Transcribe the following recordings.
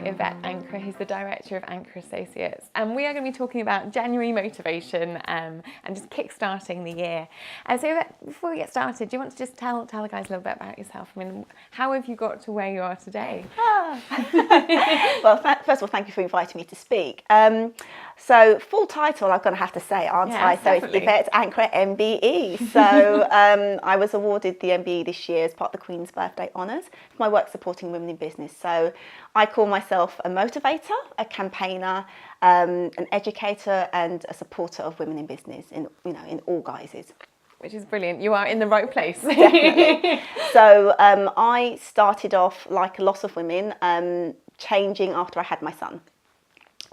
Yvette Ankrah, who's the director of Ankrah Associates, and we are going to be talking about January motivation and just kickstarting the year. So Yvette, before we get started, do you want to just tell the guys a little bit about yourself? I mean, how have you got to where you are today? Well, first of all, thank you for inviting me to speak. So full title, I'm going to have to say, aren't I? So Definitely. It's Yvette Ankrah MBE. So I was awarded the MBE this year as part of the Queen's Birthday Honours for my work supporting women in business. So I call myself a motivator, a campaigner, an educator and a supporter of women in business in all guises. Which is brilliant. You are in the right place. Definitely. So I started off like a lot of women, changing after I had my son.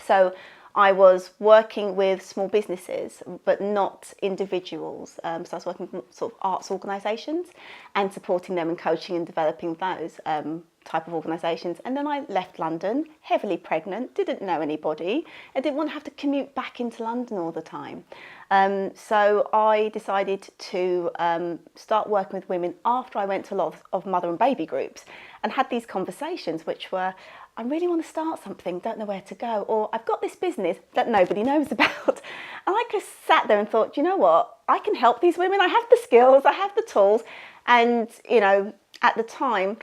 So I was working with small businesses, but not individuals. So I was working with sort of arts organisations and supporting them and coaching and developing those type of organisations. And then I left London, heavily pregnant, didn't know anybody. I didn't want to have to commute back into London all the time. So I decided to start working with women after I went to a lot of mother and baby groups and had these conversations which were, I really want to start something, don't know where to go, or I've got this business that nobody knows about. And I just sat there and thought, you know what, I can help these women, I have the skills, I have the tools. And, at the time,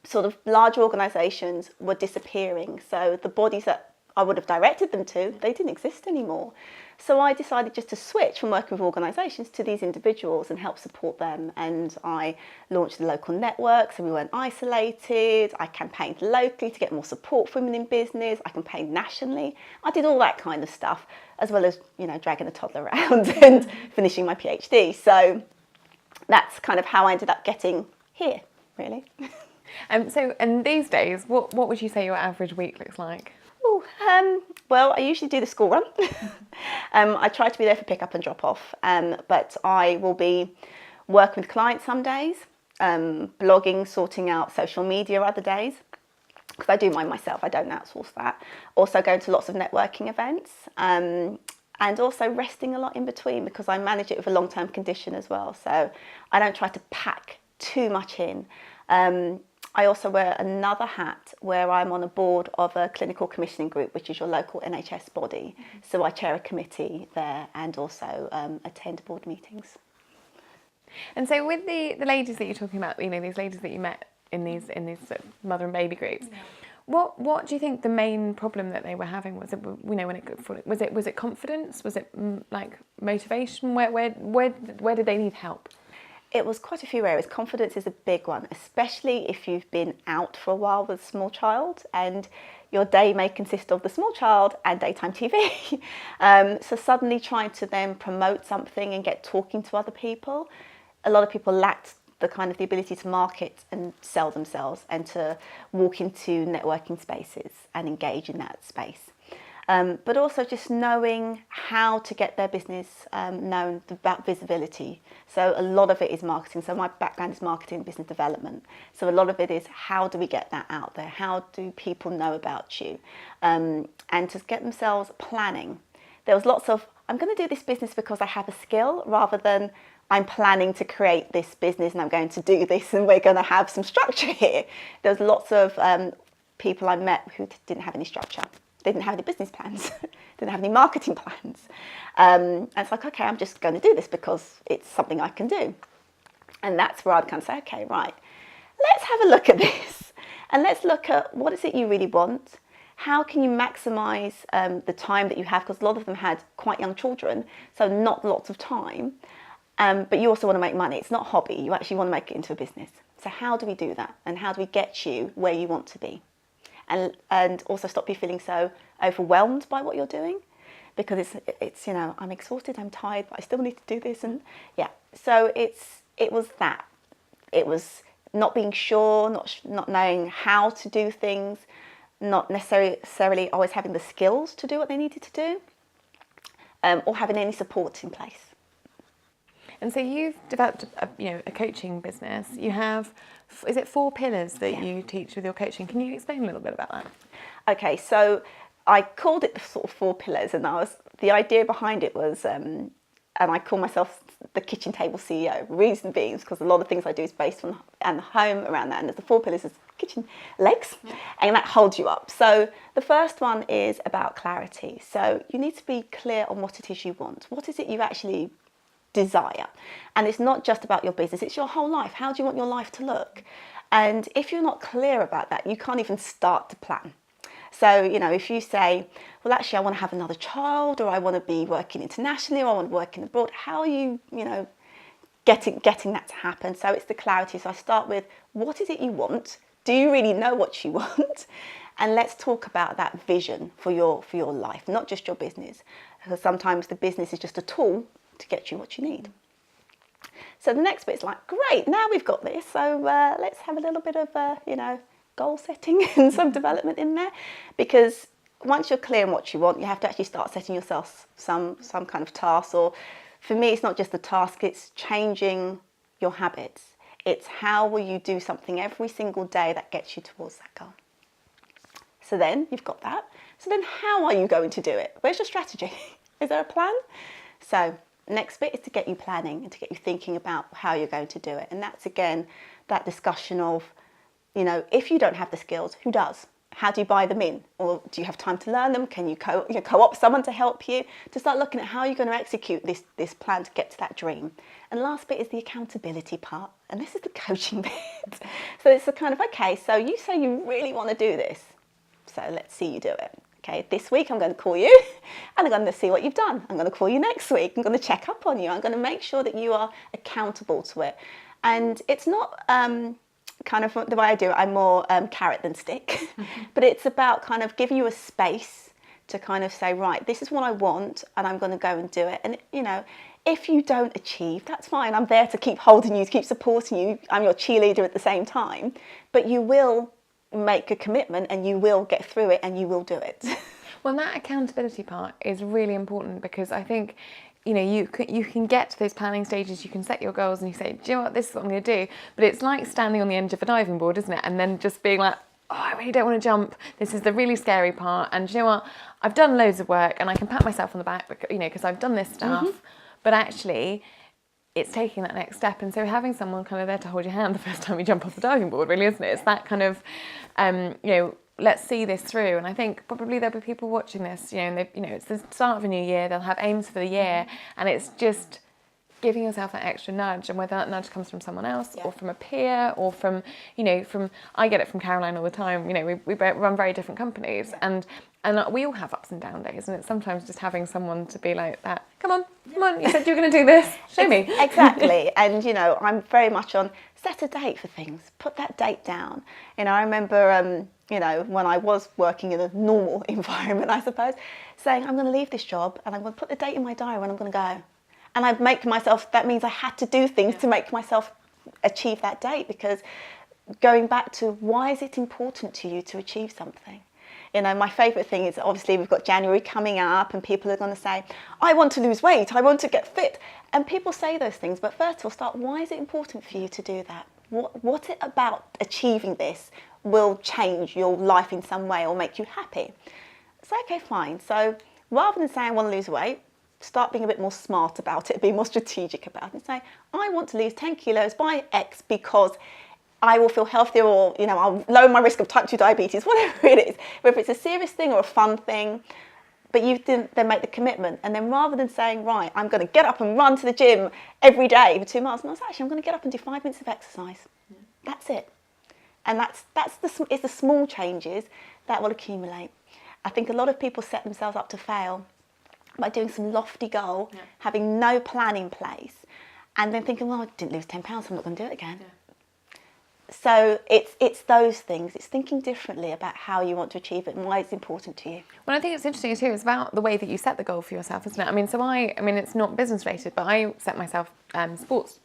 sort of large organisations were disappearing. So the bodies that I would have directed them to, they didn't exist anymore. So I decided just to switch from working with organisations to these individuals and help support them. And I launched the local networks and we weren't isolated. I campaigned locally to get more support for women in business. I campaigned nationally. I did all that kind of stuff, as well as, dragging a toddler around and finishing my PhD. So that's kind of how I ended up getting here, really. And these days, what would you say your average week looks like? Well, I usually do the school run. I try to be there for pick up and drop off, but I will be working with clients some days, blogging, sorting out social media other days, because I do mine myself, I don't outsource that. Also going to lots of networking events, and also resting a lot in between because I manage it with a long-term condition as well. So I don't try to pack too much in. I also wear another hat where I'm on a board of a clinical commissioning group, which is your local NHS body. So I chair a committee there and also attend board meetings. And so with the ladies that you're talking about, these ladies that you met in these sort of mother and baby groups, what do you think the main problem that they were having was? It was it confidence? Was it like motivation? Where did they need help? It was quite a few areas. Confidence is a big one, especially if you've been out for a while with a small child and your day may consist of the small child and daytime TV. So suddenly trying to then promote something and get talking to other people. A lot of people lacked the ability to market and sell themselves and to walk into networking spaces and engage in that space. But also just knowing how to get their business known, about visibility. So a lot of it is marketing. So my background is marketing and business development. So a lot of it is how do we get that out there? How do people know about you? And to get themselves planning. There was lots of, I'm going to do this business because I have a skill, rather than I'm planning to create this business and I'm going to do this and we're going to have some structure here. There was lots of people I met who didn't have any structure. They didn't have any business plans, didn't have any marketing plans. And it's like, okay, I'm just going to do this because it's something I can do. And that's where I'd kind of say, okay, right, let's have a look at this. And let's look at what is it you really want? How can you maximise the time that you have? Because a lot of them had quite young children, so not lots of time. But you also want to make money. It's not a hobby. You actually want to make it into a business. So how do we do that? And how do we get you where you want to be? And also stop you feeling so overwhelmed by what you're doing, because it's I'm exhausted, I'm tired, but I still need to do this, and so it was that. It was not being sure, not knowing how to do things, not necessarily always having the skills to do what they needed to do, or having any support in place. And so you've developed a coaching business. You have, is it 4 pillars that you teach with your coaching? Can you explain a little bit about that? Okay, so I called it the sort of 4 pillars, and the idea behind it was and I call myself the kitchen table CEO. Reason being is because a lot of things I do is based on and the home around that, and there's the 4 pillars is kitchen legs, and that holds you up. So the first one is about clarity. So you need to be clear on what it is you want. What is it you actually desire? And it's not just about your business, it's your whole life. How do you want your life to look? And if you're not clear about that, you can't even start to plan. So, you know, if you say, well, actually, I want to have another child, or I want to be working internationally, or I want to work abroad, how are you, you know, getting that to happen? So it's the clarity. So I start with, what is it you want? Do you really know what you want? And let's talk about that vision for your life, not just your business. Because sometimes the business is just a tool to get you what you need. So the next bit is like, great, now we've got this. So let's have a little bit of, you know, goal setting and some development in there, because once you're clear on what you want, you have to actually start setting yourself some kind of task. Or for me, it's not just the task, it's changing your habits. It's how will you do something every single day that gets you towards that goal. So then you've got that. So then how are you going to do it? Where's your strategy? Is there a plan? So next bit is to get you planning and to get you thinking about how you're going to do it. And that's, again, that discussion of, you know, if you don't have the skills, who does? How do you buy them in? Or do you have time to learn them? Can you co-opt someone to help you? To start looking at how you're going to execute this plan to get to that dream. And last bit is the accountability part. And this is the coaching bit. So it's the kind of, okay, so you say you really want to do this. So let's see you do it. Okay, this week I'm going to call you and I'm going to see what you've done. I'm going to call you next week. I'm going to check up on you. I'm going to make sure that you are accountable to it. And it's not... kind of the way I do it, I'm more carrot than stick, but it's about kind of giving you a space to kind of say, right, this is what I want and I'm going to go and do it. And, you know, if you don't achieve, that's fine. I'm there to keep holding you, to keep supporting you. I'm your cheerleader at the same time, but you will make a commitment and you will get through it and you will do it. Well, that accountability part is really important, because I think, you know, you can get to those planning stages, you can set your goals and you say, do you know what, this is what I'm going to do. But it's like standing on the edge of a diving board, isn't it? And then just being like, oh, I really don't want to jump. This is the really scary part. And do you know what? I've done loads of work and I can pat myself on the back, you know, because I've done this stuff. But actually, it's taking that next step. And so having someone kind of there to hold your hand the first time you jump off the diving board, really, isn't it? It's that kind of, you know, let's see this through. And I think probably there'll be people watching this, you know, and they, you know, it's the start of a new year, they'll have aims for the year, and it's just giving yourself that extra nudge, and whether that nudge comes from someone else or from a peer or from, you know, I get it from Caroline all the time, you know, we run very different companies, and we all have ups and down days, and it's sometimes just having someone to be like that, come on, you said you were going to do this, show me. Exactly. And, you know, I'm very much on set a date for things, put that date down. You know, I remember, you know, when I was working in a normal environment, I suppose, saying, I'm going to leave this job and I'm going to put the date in my diary when I'm going to go. And I'd make myself, that means I had to do things to make myself achieve that date, because going back to why is it important to you to achieve something? You know, my favourite thing is, obviously we've got January coming up and people are going to say, I want to lose weight, I want to get fit. And people say those things, but first of all, start, why is it important for you to do that? What it about achieving this will change your life in some way or make you happy? So, okay, fine. So rather than saying I want to lose weight, start being a bit more smart about it, be more strategic about it, and say, I want to lose 10 kilos by X because I will feel healthier, or, you know, I'll lower my risk of type 2 diabetes, whatever it is, whether it's a serious thing or a fun thing. But you then make the commitment, and then rather than saying, right, I'm going to get up and run to the gym every day for 2 miles, no, actually I'm going to get up and do 5 minutes of exercise. That's it. And it's the small changes that will accumulate. I think a lot of people set themselves up to fail by doing some lofty goal, having no plan in place, and then thinking, well, I didn't lose 10 pounds, so I'm not going to do it again. So it's those things. It's thinking differently about how you want to achieve it and why it's important to you. Well, I think it's interesting too. It's about the way that you set the goal for yourself, isn't it? I mean, it's not business related, but I set myself sports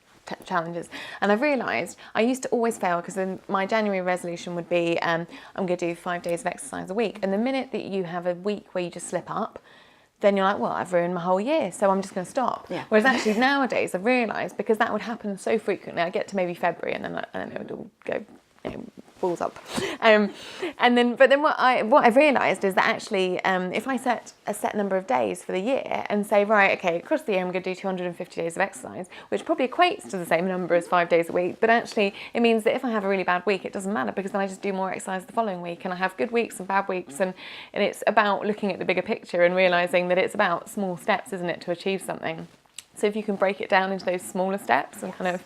challenges, and I've realised I used to always fail, because then my January resolution would be I'm going to do 5 days of exercise a week, and the minute that you have a week where you just slip up, then you're like, well, I've ruined my whole year, so I'm just going to stop. Yeah. Whereas actually nowadays I've realised, because that would happen so frequently, I get to maybe February and then it would all go, you know, balls up. And then what I've realised is that actually, if I set a set number of days for the year and say, right, okay, across the year I'm going to do 250 days of exercise, which probably equates to the same number as 5 days a week, but actually it means that if I have a really bad week, it doesn't matter, because then I just do more exercise the following week, and I have good weeks and bad weeks, and it's about looking at the bigger picture and realising that it's about small steps, isn't it, to achieve something. So if you can break it down into those smaller steps and kind of...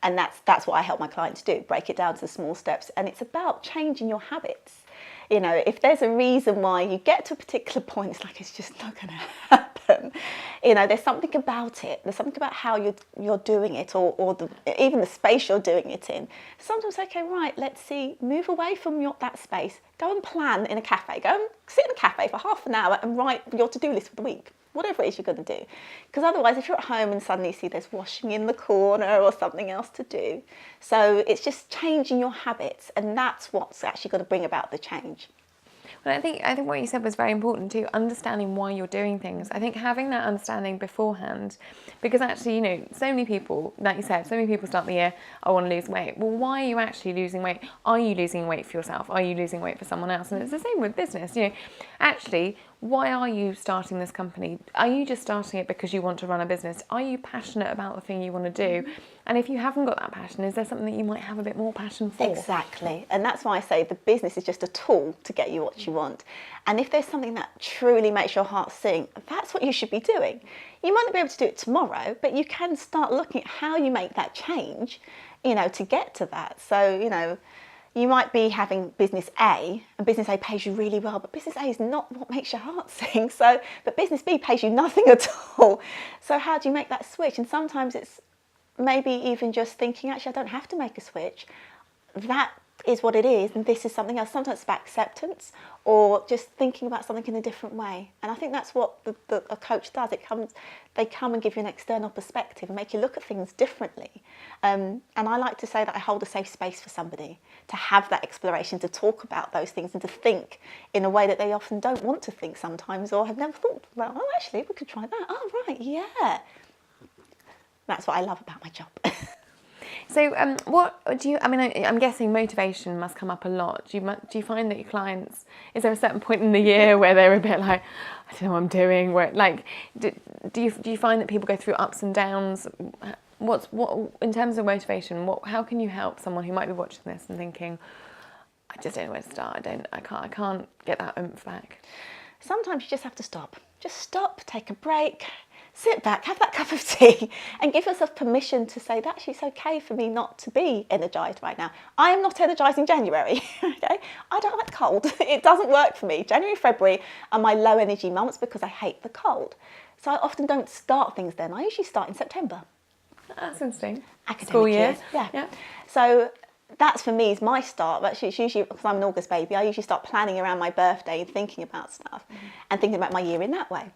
And that's what I help my clients do, break it down to the small steps. And it's about changing your habits. You know, if there's a reason why you get to a particular point, it's like, it's just not going to happen. You know, there's something about it. There's something about how you're doing it, or even the space you're doing it in. Sometimes, okay, right, let's see, move away from that space. Go and plan in a cafe. Go and sit in a cafe for half an hour and write your to-do list for the week. Whatever it is you're going to do. Because otherwise, if you're at home and suddenly you see there's washing in the corner or something else to do. So it's just changing your habits, and that's what's actually going to bring about the change. Well, I think what you said was very important too, understanding why you're doing things. I think having that understanding beforehand, because actually, you know, so many people, like you said, so many people start the year, I want to lose weight. Well, why are you actually losing weight? Are you losing weight for yourself? Are you losing weight for someone else? And it's the same with business. You know, actually, why are you starting this company? Are you just starting it because you want to run a business? Are you passionate about the thing you want to do? And if you haven't got that passion, is there something that you might have a bit more passion for? Exactly. And that's why I say the business is just a tool to get you what you want. And if there's something that truly makes your heart sing, that's what you should be doing. You might not be able to do it tomorrow, but you can start looking at how you make that change, you know, to get to that. So, you know, you might be having business A, and business A pays you really well, but business A is not what makes your heart sing. So, but business B pays you nothing at all. So how do you make that switch? And sometimes it's maybe even just thinking, actually, I don't have to make a switch. That is what it is, and this is something else. Sometimes it's about acceptance, or just thinking about something in a different way. And I think that's what a coach does. They come and give you an external perspective and make you look at things differently. And I like to say that I hold a safe space for somebody to have that exploration, to talk about those things, and to think in a way that they often don't want to think sometimes, or have never thought, well, oh, actually, we could try that. Oh, right, yeah. That's what I love about my job. So what do you, I mean, I'm guessing motivation must come up a lot. Do you find that your clients, is there a certain point in the year where they're a bit like, I don't know what I'm doing, where, like, do you find that people go through ups and downs? What in terms of motivation, how can you help someone who might be watching this and thinking, I just don't know where to start, I can't get that oomph back? Sometimes you just have to stop. Just stop, take a break, sit back, have that cup of tea, and give yourself permission to say, actually, it's okay for me not to be energised right now. I am not energised in January, okay? I don't like the cold. It doesn't work for me. January, February are my low energy months because I hate the cold. So I often don't start things then. I usually start in September. That's interesting. Academic School year. Yeah. So that's for me is my start. Actually, it's usually, because I'm an August baby, I usually start planning around my birthday and thinking about stuff and thinking about my year in that way.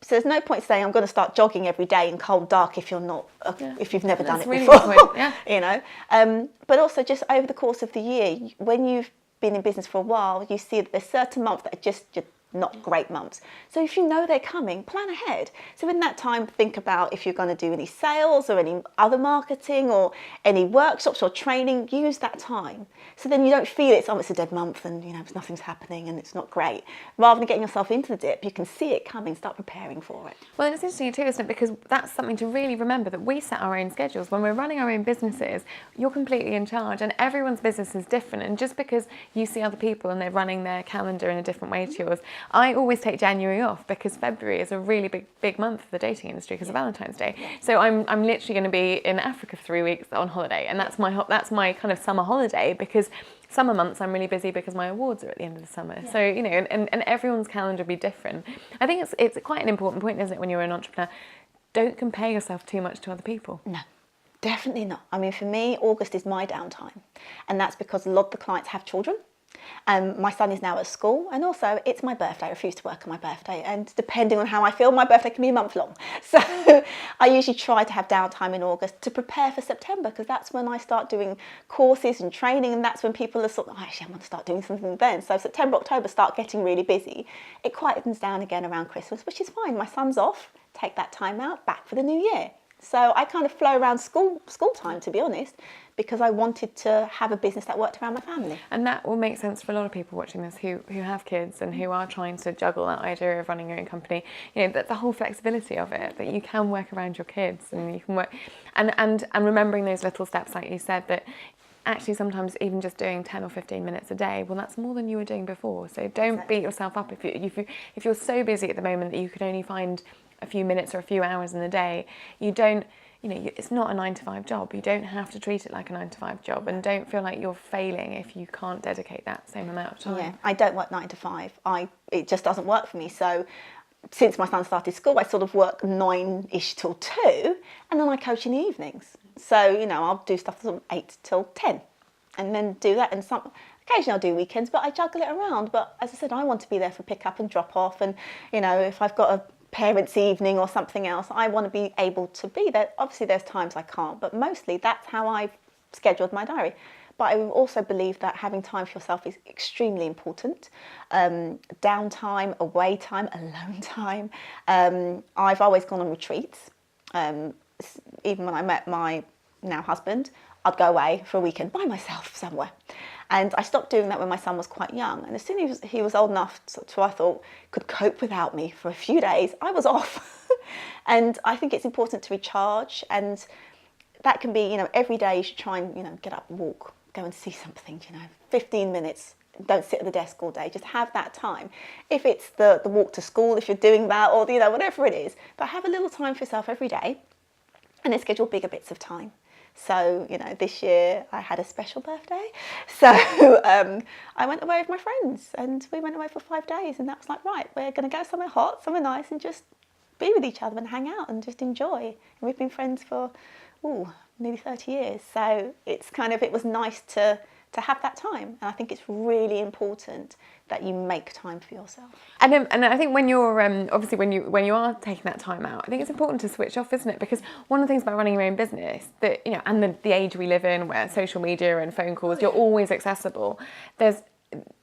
So there's no point saying I'm going to start jogging every day in cold dark if you're not, if you've never done it really before. Yeah. You know. But also just over the course of the year, when you've been in business for a while, you see that there's certain months that are just not great months. So if you know they're coming, plan ahead. So in that time, think about if you're going to do any sales or any other marketing or any workshops or training, use that time. So then you don't feel it's a dead month and, you know, nothing's happening and it's not great. Rather than getting yourself into the dip, you can see it coming, start preparing for it. Well, it's interesting too, isn't it? Because that's something to really remember, that we set our own schedules. When we're running our own businesses, you're completely in charge, and everyone's business is different. And just because you see other people and they're running their calendar in a different way to yours, I always take January off because February is a really big month for the dating industry because of Valentine's Day. So I'm literally going to be in Africa for 3 weeks on holiday, and that's my kind of summer holiday, because summer months I'm really busy because my awards are at the end of the summer. So, you know, and everyone's calendar will be different. I think it's quite an important point, isn't it, when you're an entrepreneur? Don't compare yourself too much to other people. No, definitely not. I mean, for me, August is my downtime, and that's because a lot of the clients have children. My son is now at school, and also it's my birthday. I refuse to work on my birthday, and depending on how I feel, my birthday can be a month long. So I usually try to have downtime in August to prepare for September, because that's when I start doing courses and training, and that's when people are sort of, actually, I want to start doing something then. So September, October start getting really busy. It quietens down again around Christmas, which is fine. My son's off, take that time out, back for the new year. So I kind of flow around school time, to be honest, because I wanted to have a business that worked around my family. And that will make sense for a lot of people watching this who have kids and who are trying to juggle that idea of running your own company. You know, that the whole flexibility of it, that you can work around your kids and you can work, and remembering those little steps, like you said, that actually sometimes even just doing 10 or 15 minutes a day, well, that's more than you were doing before. So don't beat yourself up if you're so busy at the moment that you could only find a few minutes or a few hours in the day. You don't, you know, it's not a 9-to-5 job. You don't have to treat it like a 9-to-5 job, and don't feel like you're failing if you can't dedicate that same amount of time. Yeah, I don't work 9 to 5. It just doesn't work for me. So since my son started school, I sort of work 9-ish till 2, and then I coach in the evenings. So, you know, I'll do stuff from 8 till 10 and then do that. And occasionally I'll do weekends, but I juggle it around. But as I said, I want to be there for pick up and drop off. And, you know, if I've got a parents' evening or something else, I want to be able to be there. Obviously, there's times I can't, but mostly that's how I've scheduled my diary. But I also believe that having time for yourself is extremely important. Downtime, away time, alone time. I've always gone on retreats. Even when I met my now husband, I'd go away for a weekend by myself somewhere. And I stopped doing that when my son was quite young. And as soon as he was old enough to I thought, could cope without me for a few days, I was off. And I think it's important to recharge. And that can be, you know, every day you should try and, you know, get up, walk, go and see something, you know, 15 minutes. Don't sit at the desk all day. Just have that time. If it's the walk to school, if you're doing that, or, you know, whatever it is. But have a little time for yourself every day. And then schedule bigger bits of time. So, you know, this year I had a special birthday. So I went away with my friends and we went away for 5 days. And that was like, right, we're going to go somewhere hot, somewhere nice, and just be with each other and hang out and just enjoy. And we've been friends for, nearly 30 years. So it's kind of, it was nice to have that time. And I think it's really important that you make time for yourself. And I think when you're obviously when you are taking that time out, I think it's important to switch off, isn't it? Because one of the things about running your own business, that, you know, and the age we live in, where social media and phone calls, you're always accessible. There's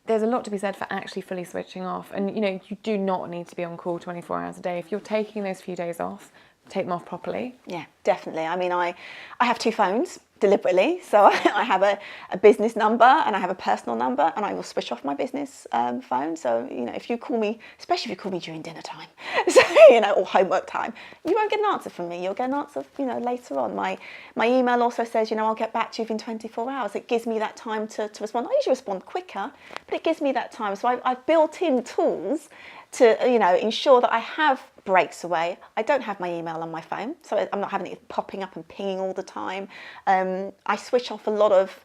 a lot to be said for actually fully switching off. And, you know, you do not need to be on call 24 hours a day. If you're taking those few days off, take them off properly. Yeah, definitely. I mean, I have 2 phones deliberately. So I have a business number and I have a personal number, and I will switch off my business phone. So, you know, if you call me, especially if you call me during dinner time, so, you know, or homework time, you won't get an answer from me. You'll get an answer, you know, later on. My email also says, you know, I'll get back to you within 24 hours. It gives me that time to respond. I usually respond quicker, but it gives me that time. So I've built in tools to, you know, ensure that I have breaks away. I don't have my email on my phone, so I'm not having it popping up and pinging all the time. I switch off a lot of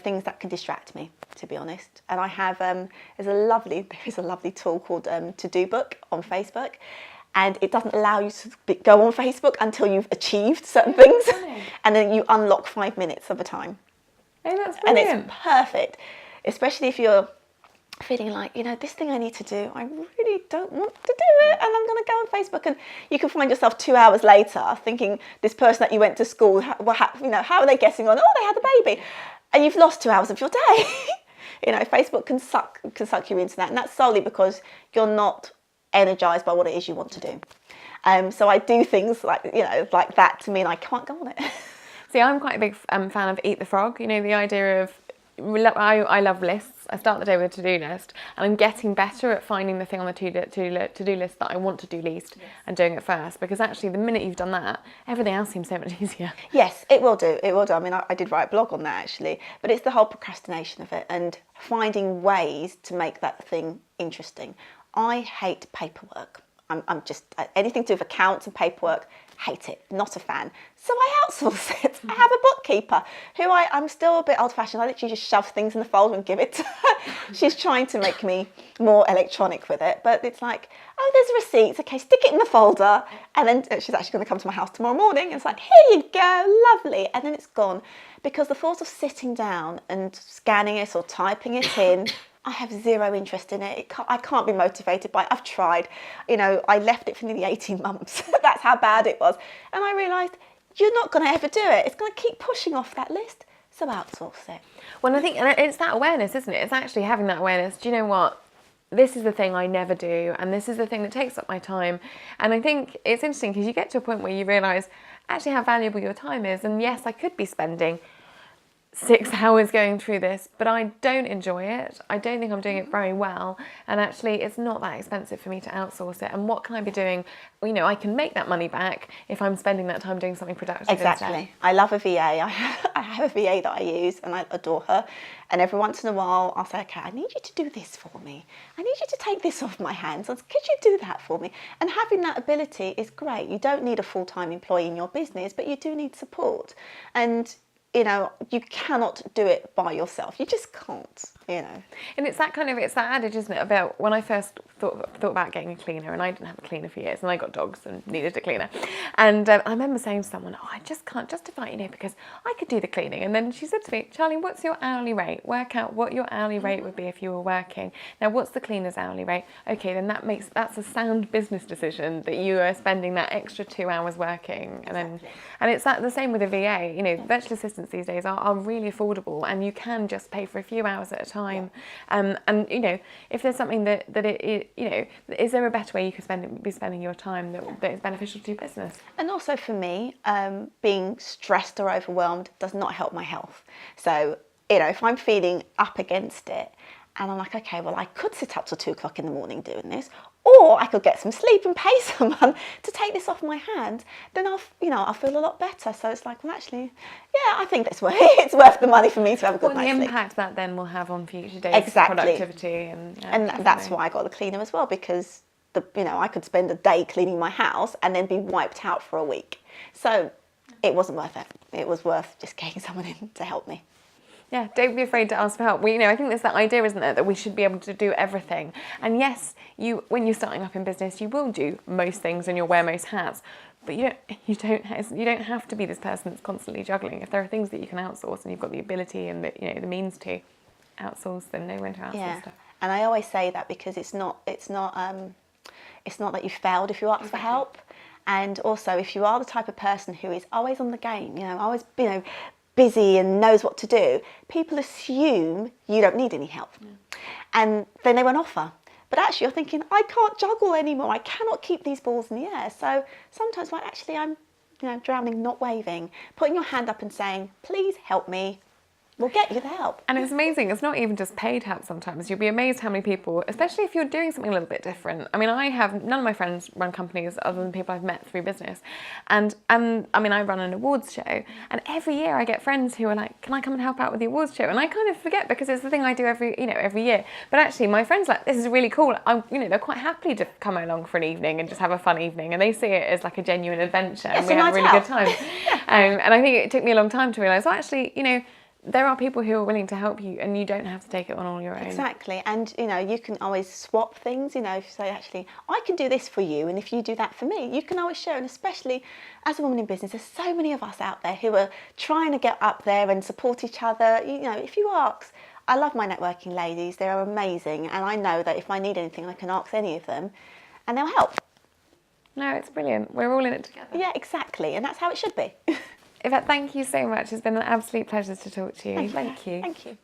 things that can distract me, to be honest. And I have there's a lovely tool called To Do Book on Facebook, and it doesn't allow you to go on Facebook until you've achieved certain things, and then you unlock 5 minutes of a time. Oh, that's brilliant. And it's perfect, especially if you're feeling like, you know, this thing I need to do, I really don't want to do it, and I'm going to go on Facebook, and you can find yourself 2 hours later thinking this person that you went to school, you know, how are they getting on? Oh, they had a baby, and you've lost 2 hours of your day. You know, Facebook can suck you into that, and that's solely because you're not energized by what it is you want to do. So I do things like, you know, like that to me, and I can't go on it. See, I'm quite a big fan of Eat the Frog. You know, the idea of, I love lists. I start the day with a to-do list, and I'm getting better at finding the thing on the to-do list that I want to do least, and doing it first, because actually the minute you've done that, everything else seems so much easier. Yes, it will do. It will do. I mean, I did write a blog on that actually, but it's the whole procrastination of it and finding ways to make that thing interesting. I hate paperwork. I'm just, anything to do with accounts and paperwork, hate it, not a fan. So I outsource it. I have a bookkeeper who I'm still a bit old fashioned. I literally just shove things in the folder and give it to her. She's trying to make me more electronic with it, but it's like, oh, there's receipts. Okay, stick it in the folder. And then she's actually going to come to my house tomorrow morning. And it's like, here you go, lovely. And then it's gone. Because the thought of sitting down and scanning it or typing it in, I have zero interest in it. I can't be motivated by it. I've tried. You know, I left it for nearly 18 months. That's how bad it was. And I realised, you're not going to ever do it. It's going to keep pushing off that list. So outsource it. Well, I think, and it's that awareness, isn't it? It's actually having that awareness. Do you know what? This is the thing I never do, and this is the thing that takes up my time. And I think it's interesting because you get to a point where you realise actually how valuable your time is. And yes, I could be spending 6 hours going through this, but I don't enjoy it. I don't think I'm doing it very well. And actually, it's not that expensive for me to outsource it. And what can I be doing? You know, I can make that money back if I'm spending that time doing something productive Exactly. instead. I love a VA. I have a VA that I use and I adore her. And every once in a while, I'll say, okay, I need you to do this for me. I need you to take this off my hands. Could you do that for me? And having that ability is great. You don't need a full-time employee in your business, but you do need support. And you know, you cannot do it by yourself. You just can't, you know. And it's that adage, isn't it, about when I first thought about getting a cleaner, and I didn't have a cleaner for years, and I got dogs and needed a cleaner. And I remember saying to someone, oh, I just can't justify it, you know, because I could do the cleaning. And then she said to me, Charlie, what's your hourly rate? Work out what your hourly rate would be if you were working. Now, what's the cleaner's hourly rate? Okay, then that's a sound business decision that you are spending that extra 2 hours working. And it's the same with a VA. You know, virtual assistants these days are really affordable, and you can just pay for a few hours at a time. And you know, if there's something that it you know, is there a better way you could be spending your time that is beneficial to your business? And also for me, being stressed or overwhelmed does not help my health. So, you know, if I'm feeling up against it and I'm like, okay, well, I could sit up till 2 o'clock in the morning doing this, or I could get some sleep and pay someone to take this off my hands, then I'll feel a lot better. So it's like, well, actually, yeah, I think it's worth the money for me to have a good night's sleep. The impact that then will have on future days' productivity. And that's why I got the cleaner as well, because I could spend a day cleaning my house and then be wiped out for a week. So it wasn't worth it. It was worth just getting someone in to help me. Yeah, don't be afraid to ask for help. I think there's that idea, isn't there, that we should be able to do everything. And yes, when you're starting up in business, you will do most things and you'll wear most hats. But you don't have to be this person that's constantly juggling. If there are things that you can outsource and you've got the ability and the means to outsource them, know when to outsource stuff. And I always say that because it's not that you failed if you ask for help. And also, if you are the type of person who is always on the game, always busy and knows what to do, people assume you don't need any help. And then they won't offer. But actually you're thinking, I can't juggle anymore. I cannot keep these balls in the air. So sometimes, like, actually I'm drowning, not waving. Putting your hand up and saying, please help me, will get you the help. And it's amazing. It's not even just paid help sometimes. You'll be amazed how many people, especially if you're doing something a little bit different. I mean, none of my friends run companies other than people I've met through business. And I mean, I run an awards show, and every year I get friends who are like, can I come and help out with the awards show? And I kind of forget because it's the thing I do every year. But actually my friends are like, this is really cool. They're quite happy to come along for an evening and just have a fun evening. And they see it as like a genuine adventure. And we have a really good time. And I think it took me a long time to realise, well, actually, there are people who are willing to help you, and you don't have to take it on all your own. Exactly. And you can always swap things. If you say, actually, I can do this for you, and if you do that for me, you can always share. And especially as a woman in business, there's so many of us out there who are trying to get up there and support each other. If you ask, I love my networking ladies, they are amazing, and I know that if I need anything, I can ask any of them and they'll help. No, it's brilliant. We're all in it together. Yeah, exactly. And that's how it should be. Yvette, thank you so much. It's been an absolute pleasure to talk to you. Thank you. Thank you.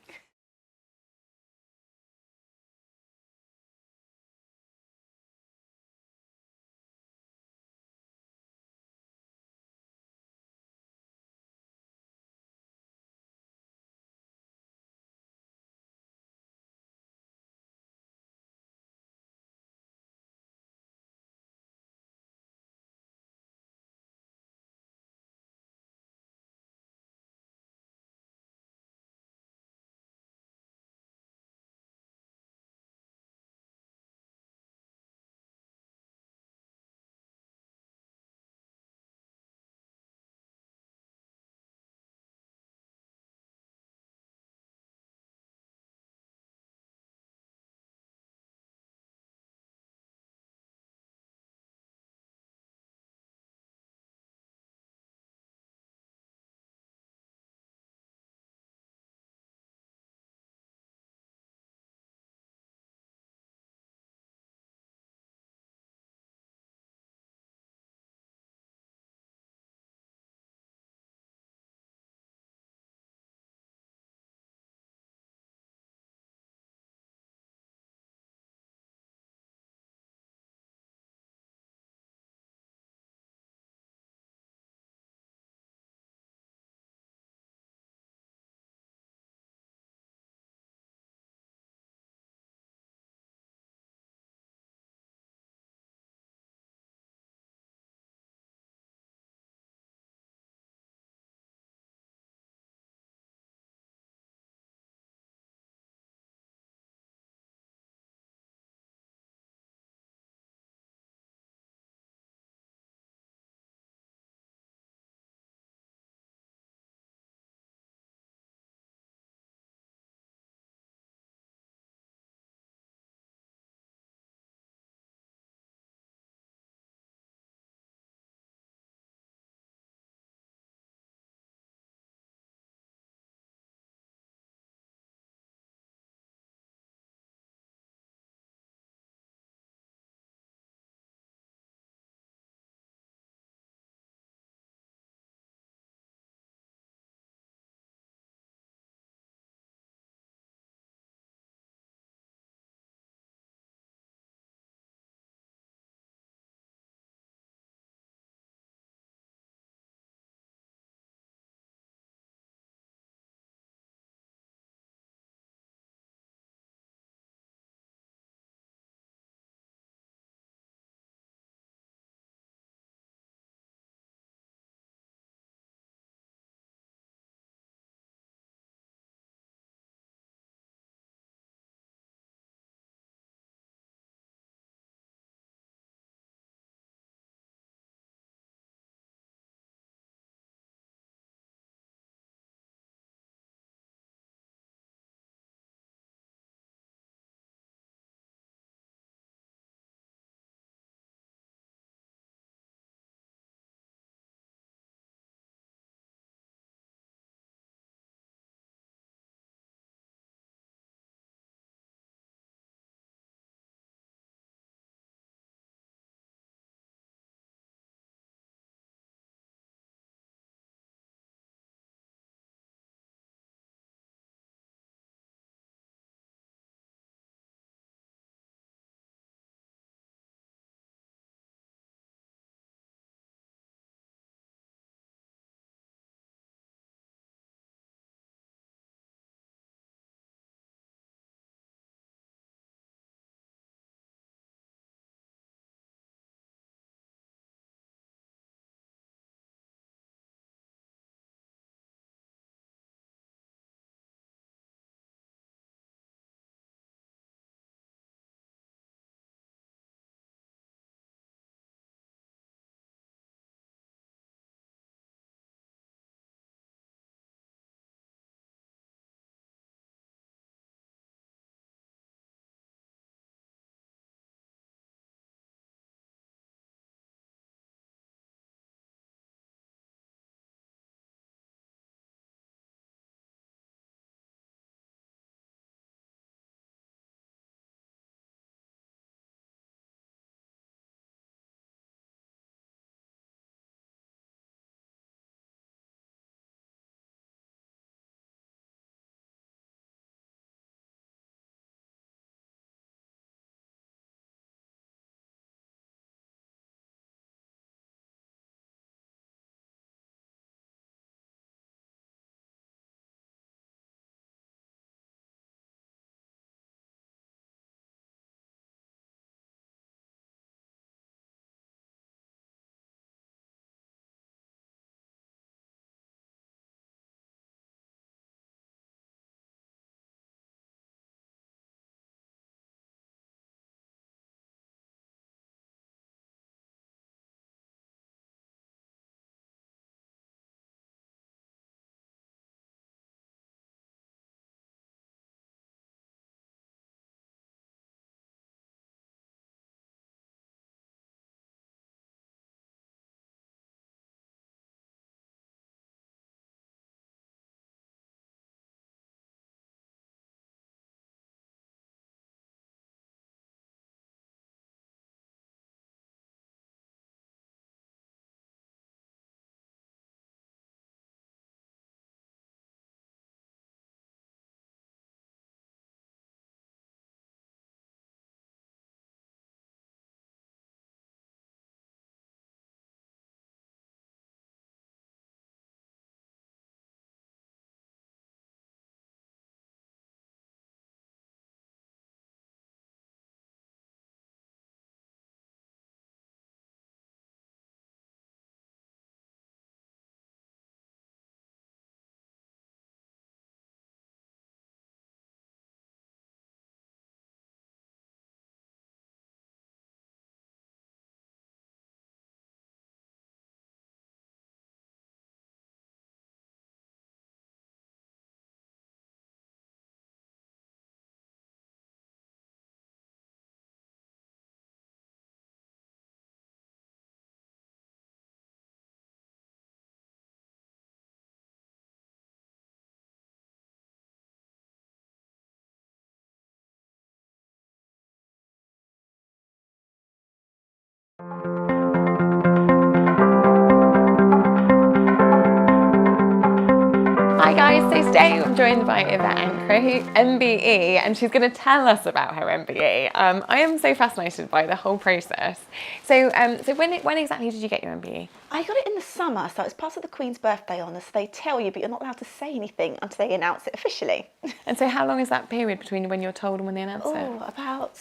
So today I'm joined by Yvette Ankrah MBE, and she's going to tell us about her MBE. I am so fascinated by the whole process. So when exactly did you get your MBE? I got it in the summer, so it's part of the Queen's birthday honours. So they tell you, but you're not allowed to say anything until they announce it officially. And so how long is that period between when you're told and when they announce it? Oh, about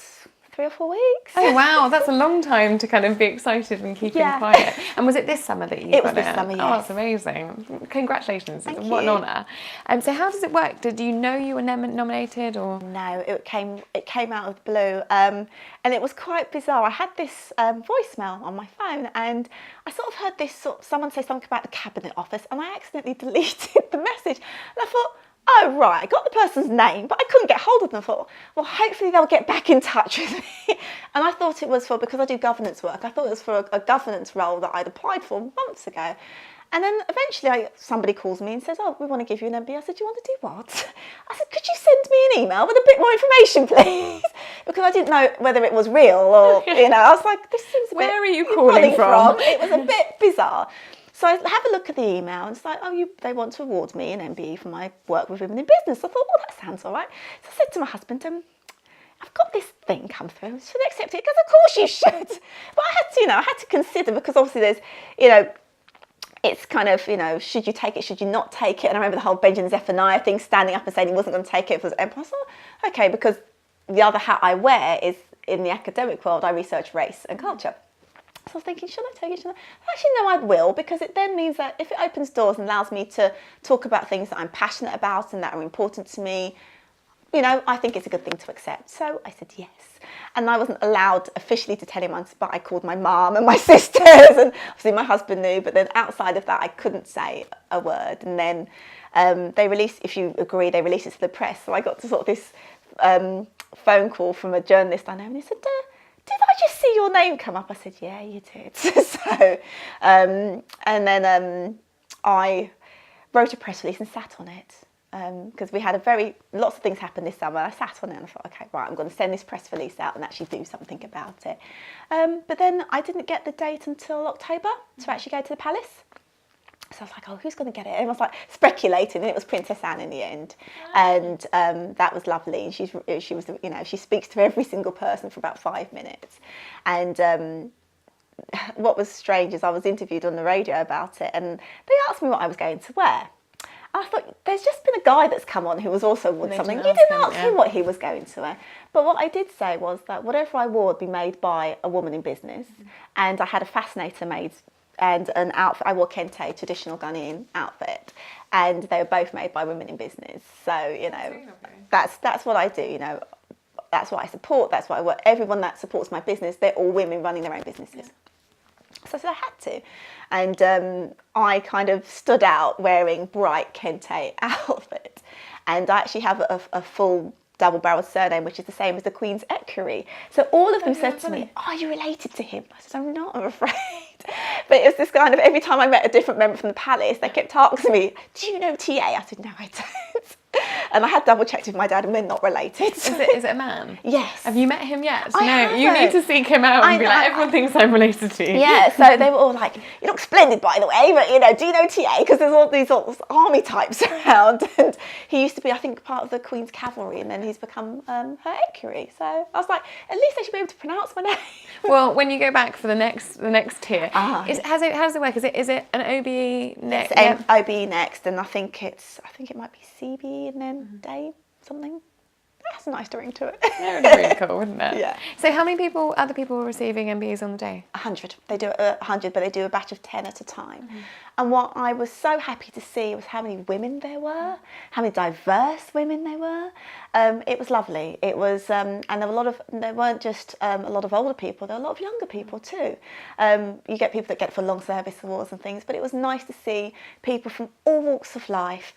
3 or 4 weeks. Oh wow, that's a long time to kind of be excited and keeping quiet. And was it this summer that you got it? It was this summer, yes. Oh, that's amazing. Congratulations. Thank What an you. honour. So how does it work? Did you know you were nominated or? No, it came out of the blue, and it was quite bizarre. I had this voicemail on my phone, and I sort of heard someone say something about the Cabinet Office, and I accidentally deleted the message. And I thought, oh right, I got the person's name, but I couldn't get hold of them. I thought, well, hopefully they'll get back in touch with me. And I thought it was because I do governance work, I thought it was for a governance role that I'd applied for months ago. And then eventually somebody calls me and says, oh, we want to give you an MBE. I said, do you want to do what? I said, could you send me an email with a bit more information, please? Because I didn't know whether it was real or, I was like, this seems a bit... Where are you calling from? It was a bit bizarre. So I have a look at the email, and it's like, oh, they want to award me an MBE for my work with women in business. I thought, oh, that sounds all right. So I said to my husband, I've got this thing come through. Should I accept it? Because of course you should. But I had to consider, because obviously there's, it's kind of, should you take it, should you not take it? And I remember the whole Benjamin Zephaniah thing, standing up and saying he wasn't going to take it for his empire. I thought, okay, because the other hat I wear is in the academic world, I research race and culture. So I was thinking, should I take it? Actually, no, I will, because it then means that if it opens doors and allows me to talk about things that I'm passionate about and that are important to me, I think it's a good thing to accept. So I said yes. And I wasn't allowed officially to tell him, but I called my mum and my sisters, and obviously my husband knew, but then outside of that, I couldn't say a word. And then they released, if you agree, they released it to the press. So I got to sort of this phone call from a journalist I know, and he said, did I just see your name come up? I said, yeah, you did. So, and then I wrote a press release and sat on it. Because we had lots of things happened this summer. I sat on it and I thought, okay, right, I'm going to send this press release out and actually do something about it. But then I didn't get the date until October to actually go to the palace. So I was like, oh, who's going to get it? And I was like speculating, and it was Princess Anne in the end. And that was lovely. And she was, she speaks to every single person for about 5 minutes. And what was strange is I was interviewed on the radio about it, and they asked me what I was going to wear. I thought, there's just been a guy that's come on who was also worn something. You didn't ask him what he was going to wear. But what I did say was that whatever I wore would be made by a woman in business. And I had a fascinator made and an outfit. I wore kente, traditional Ghanaian outfit. And they were both made by women in business. So, that's what I do, That's what I support. That's what I work. Everyone that supports my business, they're all women running their own businesses. So I said I had to. And I kind of stood out wearing bright kente outfit. And I actually have a full double-barreled surname, which is the same as the Queen's equerry. So all of them said to me, are you related to him? I said, I'm not, I'm afraid. But it was this kind of, every time I met a different member from the palace, they kept asking me, do you know TA? I said, no, I don't. And I had double-checked with my dad, and we're not related. Is it a man? Yes. Have you met him yet? I No, haven't. you need to seek him out and be like, everyone thinks I'm related to you. Yeah, so they were all like, you look splendid, by the way, but, do you know TA? Because there's all these sort of army types around. And he used to be, I think, part of the Queen's cavalry, and then he's become her equerry. So I was like, at least they should be able to pronounce my name. Well, when you go back for the next tier, how does it work? Is it an OBE next? It's OBE next, and I think it might be CBE and then Dave something. That's a nice ring to it. That would be really cool, wouldn't it? Yeah. So how many other people were receiving MBEs on the day? 100. They do 100, but they do a batch of 10 at a time. And what I was so happy to see was how many women there were, how many diverse women there were. It was lovely. It was, and there weren't just a lot of older people, there were a lot of younger people too. You get people that get for long service awards and things, but it was nice to see people from all walks of life,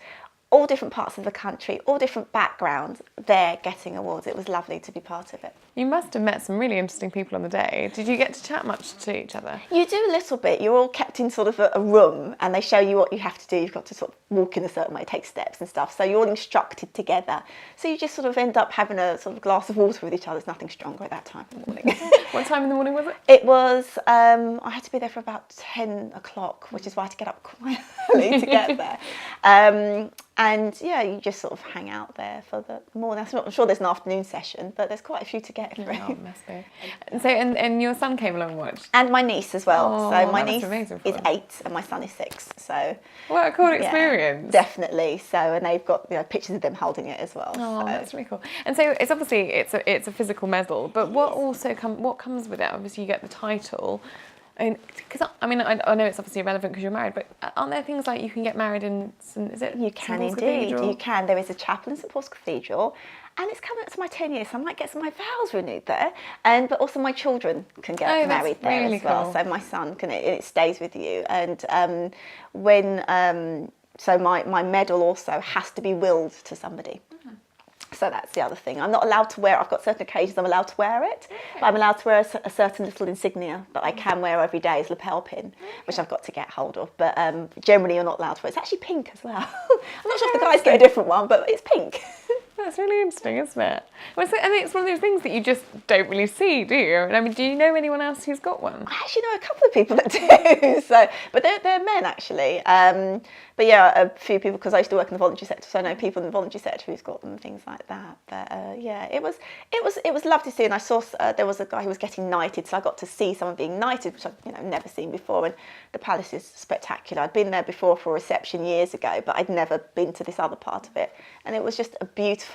all different parts of the country, all different backgrounds, there getting awards. It was lovely to be part of it. You must have met some really interesting people on the day. Did you get to chat much to each other? You do a little bit. You're all kept in sort of a room, and they show you what you have to do. You've got to sort of walk in a certain way, take steps and stuff. So you're all instructed together. So you just sort of end up having a sort of glass of water with each other. There's nothing stronger at that time in the morning. What time in the morning was it? It was, I had to be there for about 10 o'clock, which is why I had to get up quite early to get there. And yeah, you just sort of hang out there for the morning. I'm sure there's an afternoon session, but there's quite a few to get through. Oh, it must be. And so, and your son came along and watched? And my niece as well. Oh, so my that niece must be amazing for is them. 8 and my son is 6. So What a cool yeah, experience. definitely. So, and they've got pictures of them holding it as well. Oh, so. that's really cool. And so it's obviously it's a physical medal, but what comes with it? Obviously, you get the title. Because I mean, I know it's obviously irrelevant because you're married, but aren't there things like you can get married in is it? You can St Paul's indeed. Cathedral? You can. There is a chapel in St Paul's Cathedral, and it's coming up to my 10 years, so I might get some of my vows renewed there. But also my children can get married there really as well. cool. So my son can. It stays with you. And so my medal also has to be willed to somebody. So that's the other thing. I'm not allowed to wear it. I've got certain occasions I'm allowed to wear it, but I'm allowed to wear a certain little insignia that I can wear every day as a lapel pin, which I've got to get hold of. But generally you're not allowed to wear it. It's actually pink as well. I'm not sure if the guys get a different one, but it's pink. That's really interesting, isn't it? Well, I think it's one of those things that you just don't really see, do you? I mean, do you know anyone else who's got one? I actually know a couple of people that do. But they're men actually. But yeah, a few people, because I used to work in the voluntary sector, so I know people in the voluntary sector who's got them and things like that. But yeah, it was lovely to see. And I saw there was a guy who was getting knighted, so I got to see someone being knighted, which I've never seen before. And the palace is spectacular. I'd been there before for a reception years ago, but I'd never been to this other part of it. And it was just a beautiful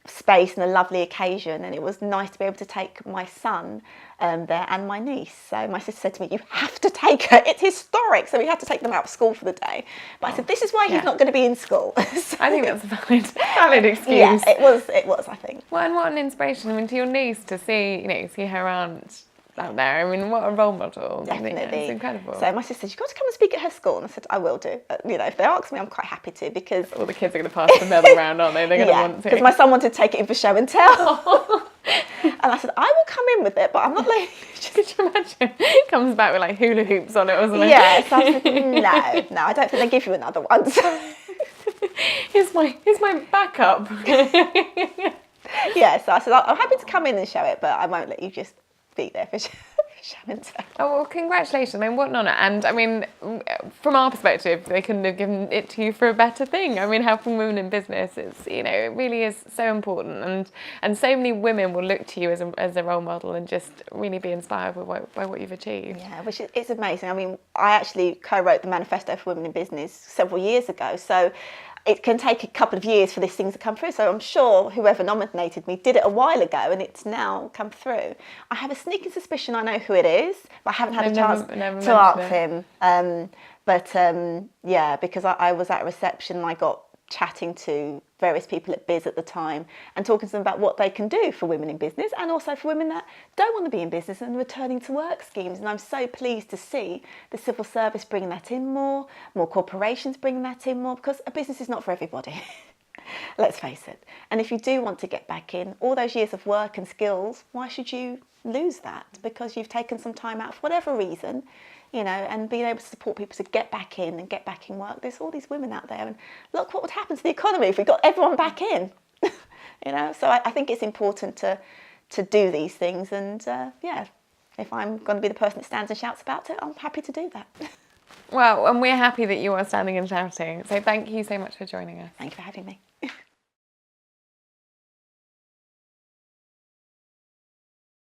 space and a lovely occasion, and it was nice to be able to take my son there and my niece. So my sister said to me, you have to take her, it's historic. So we had to take them out of school for the day, but I said, this is why he's not going to be in school. So, I think that's a valid excuse. yeah, it was I think. Well, and what an inspiration, I mean, to your niece to see her aunt out there. I mean, what a role model. Definitely. It's incredible. So my sister said, you've got to come and speak at her school. And I said, I will do. If they ask me, I'm quite happy to, because... All the kids are going to pass the medal around, aren't they? They're going to want to. Because my son wanted to take it in for show and tell. And I said, I will come in with it, but I'm not letting you. Could you imagine? It comes back with like hula hoops on it or something. Yeah, so I said, no, I don't think they give you another one. Here's my backup. Yeah, so I said, I'm happy to come in and show it, but I won't let you just be there for show and tell. Oh, well, congratulations. I mean, what an honour. And I mean, from our perspective, they couldn't have given it to you for a better thing. I mean, helping women in business is, it really is so important. And so many women will look to you as a role model and just really be inspired by what you've achieved. Yeah, which is amazing. I mean, I actually co-wrote the Manifesto for Women in Business several years ago. So it can take a couple of years for these things to come through. So I'm sure whoever nominated me did it a while ago and it's now come through. I have a sneaking suspicion I know who it is, but I haven't had a chance to ask him. Yeah, because I was at a reception and I got chatting to various people at Biz at the time and talking to them about what they can do for women in business and also for women that don't want to be in business and returning to work schemes. And I'm so pleased to see the civil service bringing that in more corporations bringing that in more, because a business is not for everybody. Let's face it. And if you do want to get back in, all those years of work and skills, why should you lose that? Because you've taken some time out for whatever reason, and being able to support people to get back in and get back in work. There's all these women out there, and look what would happen to the economy if we got everyone back in. So I think it's important to do these things, and if I'm going to be the person that stands and shouts about it, I'm happy to do that. Well, and we're happy that you are standing and shouting. So thank you so much for joining us. Thank you for having me.